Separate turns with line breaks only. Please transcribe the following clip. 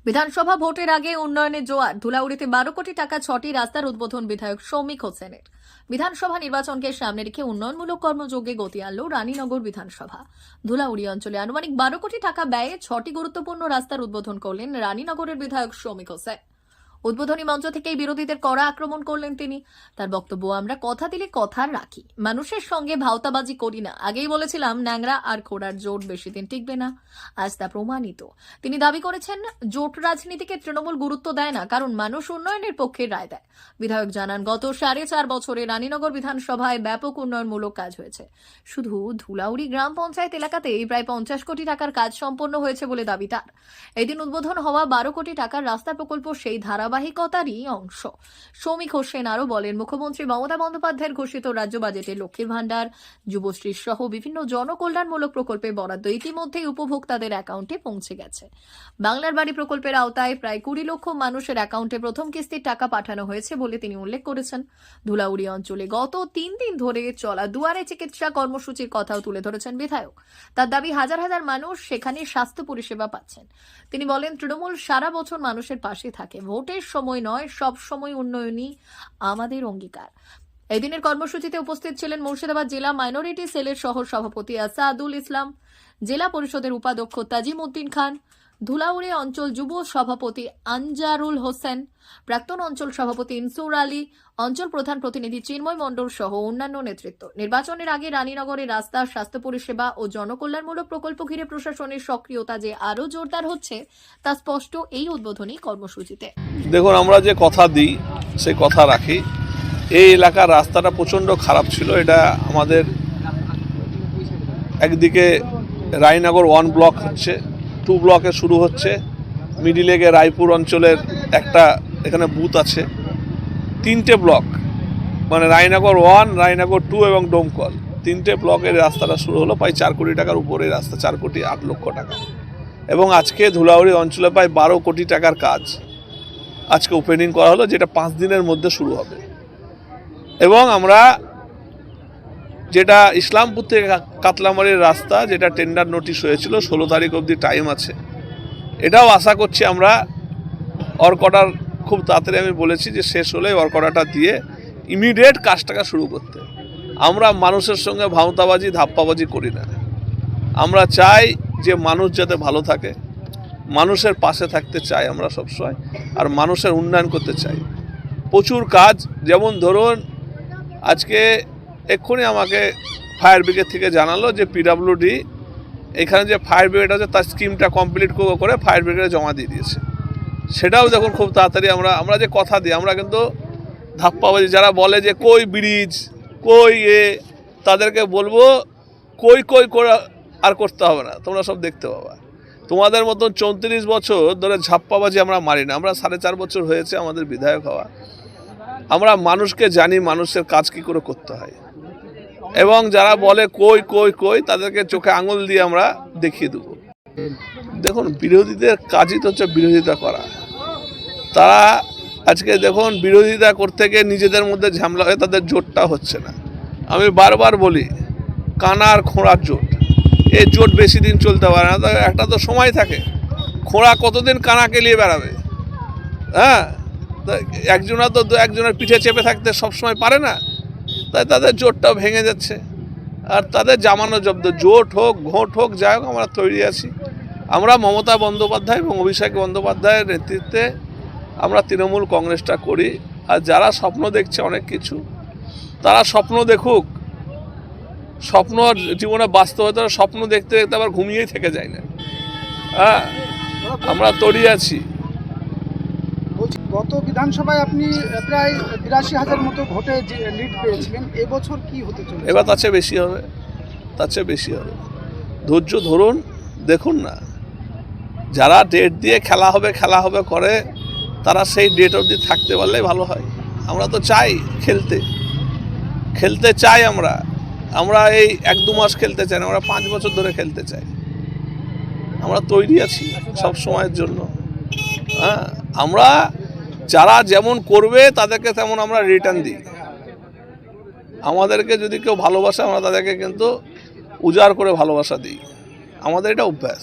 বিধানসভা ভোটের আগে উন্নয়নের জোয়ার। ধুলাউড়িতে 12 কোটি টাকা 6টি রাস্তার উদ্বোধন বিধায়ক সৌমিক হোসেনের। বিধানসভা নির্বাচনকে সামনে রেখে উন্নয়নমূলক কর্মযজ্ঞে গতি আনল রানীনগর বিধানসভা। ধুলাউড়ি অঞ্চলে আনুমানিক 12 কোটি টাকা ব্যয়ে 6টি গুরুত্বপূর্ণ রাস্তার উদ্বোধন করলেন রানীনগরের বিধায়ক সৌমিক হোসেন। উদ্বোধনী মঞ্চ থেকেই বিরোধীদের কড়া আক্রমণ করলেন তিনি। তার বক্তব্য, আমরা কথা দিলে কথা রাখি, মানুষের সঙ্গে ভাওতাবাজি করি না। আগেই বলেছিলাম ন্যাংরা আর খোড়ার জোট বেশি দিন টিকবে না, আজ তা প্রমাণিত। তিনি দাবি করেছেন, জোট রাজনীতিকে তৃণমূল গুরুত্ব দেয় না, কারণ মানুষ উন্নয়নের পক্ষে রায় দেয়। বিধায়ক জানান, গত 4.5 বছরে রানীনগর বিধানসভায় ব্যাপক উন্নয়নমূলক কাজ হয়েছে। শুধু ধুলাউড়ি গ্রাম পঞ্চায়েত এলাকাতেই প্রায় 50 কোটি টাকার কাজ সম্পন্ন হয়েছে বলে দাবি তার। এদিন উদ্বোধন হওয়া 12 কোটি টাকার রাস্তা প্রকল্প সেই ধারাবাহিকতারই অংশ। সৌমিক হোসেন আরও বলেন, মুখ্যমন্ত্রী মমতা বন্দ্যোপাধ্যায়ের ঘোষিত রাজ্য বাজেটে লক্ষ্মীর ভাণ্ডার, যুবশ্রী সহ বিভিন্ন জনকল্যাণমূলক প্রকল্পের বরাদ্দ ইতিমধ্যেই উপভোক্তাদের অ্যাকাউন্টে পৌঁছে গেছে। বাংলার বাড়ি প্রকল্পের আওতায় প্রায় 20 লক্ষ মানুষের অ্যাকাউন্টে প্রথম কিস্তির টাকা পাঠানো হয়েছে বলে তিনি উল্লেখ করেছেন। ধুলাউড়ি অঞ্চলে গত 3 দিন ধরে চলা দুয়ারে চিকিৎসা কর্মসূচির কথাও তুলে ধরেছেন বিধায়ক। তার দাবি, হাজার হাজার মানুষ সেখানে স্বাস্থ্য পরিষেবা পাচ্ছেন। তিনি বলেন, তৃণমূল সারা বছর মানুষের পাশে থাকে, ভোটের সময় নয়, সব সময় উন্নয়নই আমাদের অঙ্গীকার। এদিনের কর্মসূচিতে উপস্থিত ছিলেন মুর্শিদাবাদ জেলা মাইনরিটি সেলের সহ সভাপতি আসাদুল ইসলাম, জেলা পরিষদের উপাধ্যক্ষ তাজিম উদ্দিন খান, ধুলাউড়ি অঞ্চল যুব সভাপতি আনজারুল হোসেন, প্রাক্তন অঞ্চল সভাপতি ইনসুর আলী, অঞ্চল প্রধান প্রতিনিধি চিন্ময় মণ্ডল সহ অন্যান্য নেতৃত্ব। নির্বাচনের আগে রানীনগরের রাস্তা, স্বাস্থ্য পরিষেবা ও জনকল্যাণমূলক প্রকল্প ঘিরে প্রশাসনের সক্রিয়তা যে আরও জোরদার হচ্ছে তা স্পষ্ট এই উদ্বোধনী কর্মসূচিতে।
দেখুন, আমরা যে কথা দিই সেই কথা রাখি। এই এলাকার রাস্তাটা প্রচণ্ড খারাপ ছিল। এটা আমাদের একদিকে রায়নগর 1 ব্লক হচ্ছে, 2 ব্লকে শুরু হচ্ছে, মিডিলে গিয়ে রায়পুর অঞ্চলের একটা এখানে বুথ আছে, 3টে ব্লক, মানে রায়নগর 1, রায়নগর 2 এবং ডোমকল, 3টে ব্লকের রাস্তাটা শুরু হলো প্রায় 4 কোটি টাকার উপরে রাস্তা, 4 কোটি 8 লক্ষ টাকা। এবং আজকে ধুলাউড়ি অঞ্চলে প্রায় 12 কোটি টাকার কাজ আজকে ওপেনিং করা হলো, যেটা 5 দিনের মধ্যে শুরু হবে। এবং আমরা যেটা ইসলামপুর থেকে কাতলামারির রাস্তা, যেটা টেন্ডার নোটিশ হয়েছিল, 16 তারিখ অবধি টাইম আছে, এটাও আশা করছি আমরা অর্কটার খুব তাড়াতাড়ি, আমি বলেছি যে শেষ হলে অর্কটাটা দিয়ে ইমিডিয়েট কাজটাকে শুরু করতে। আমরা মানুষের সঙ্গে ভাওতাবাজি ধাপ্পাবাজি করি না। আমরা চাই যে মানুষ যাতে ভালো থাকে, মানুষের পাশে থাকতে চাই আমরা সবসময়, আর মানুষের উন্নয়ন করতে চাই। প্রচুর কাজ, যেমন ধরুন আজকে এক্ষুনি আমাকে ফায়ার ব্রিগেড থেকে জানালো যে পিডাব্লিউডি এখানে যে ফায়ার ব্রিগেড আছে তার স্কিমটা কমপ্লিট করে ফায়ার ব্রিগেডে জমা দিয়ে দিয়েছে। সেটাও দেখুন খুব তাড়াতাড়ি আমরা যে কথা দিই, আমরা কিন্তু ধাপ্পাবাজি, যারা বলে যে কই ব্রিজ, কই তাদেরকে বলবো কই করে আর করতে হবে না, তোমরা সব দেখতে পাবা। তোমাদের মতন 34 বছর ধরে ঝাপ্পাবাজি আমরা মারি না। আমরা 4.5 বছর হয়েছে আমাদের বিধায়ক হওয়া। আমরা মানুষকে জানি মানুষের কাজ কী করে করতে হয়, এবং যারা বলে কই তাদেরকে চোখে আঙুল দিয়ে আমরা দেখিয়ে দেবো। দেখুন, বিরোধীদের কাজই তো হচ্ছে বিরোধিতা করা। তারা আজকে দেখুন বিরোধিতা করতে গিয়ে নিজেদের মধ্যে ঝামেলা হয়ে তাদের জোটটা হচ্ছে না। আমি বারবার বলি, কানা আর খোঁড়ার জোট, এই জোট বেশি দিন চলতে পারে না। একটা তো সময় থাকে, খোঁড়া কতদিন কানাকে নিয়ে বেড়াবে? হ্যাঁ, একজনা তো একজনের পিঠে চেপে থাকতে সবসময় পারে না, তাই তাদের জোটটাও ভেঙে যাচ্ছে। আর তাদের জামানো জব্দ, জোট হোক ঘোট হোক, যাই হোক, আমরা তৈরি আছি। আমরা মমতা বন্দ্যোপাধ্যায় এবং অভিষেক বন্দ্যোপাধ্যায়ের নেতৃত্বে আমরা তৃণমূল কংগ্রেসটা করি। আর যারা স্বপ্ন দেখছে অনেক কিছু, তারা স্বপ্ন দেখুক। স্বপ্ন জীবনে বাস্তবতা, স্বপ্ন দেখতে দেখতে আবার ঘুমিয়েই থেকে যায় না। হ্যাঁ, আমরা তৈরি আছি।
গত বিধানসভায় আপনি প্রায় 82,000 মতো ভোটে লিড পেয়েছিলেন, এবছর কি হতে চলেছে?
এবার তার চেয়ে বেশি হবে। ধৈর্য ধরুন, দেখুন না, যারা ডেট দিয়ে খেলা হবে করে, তারা সেই ডেট অবধি থাকতে পারলেই ভালো হয়। আমরা তো চাই খেলতে চাই। আমরা এই 1-2 মাস খেলতে চাই না, আমরা 5 বছর ধরে খেলতে চাই। আমরা তৈরি আছি সব সময়ের জন্য। হ্যাঁ, আমরা যারা যেমন করবে তাদেরকে তেমন আমরা রিটার্ন দিই। আমাদেরকে যদি কেউ ভালোবাসে, আমরা তাদেরকে কিন্তু উজাড় করে ভালোবাসা দিই। আমাদের এটা অভ্যাস।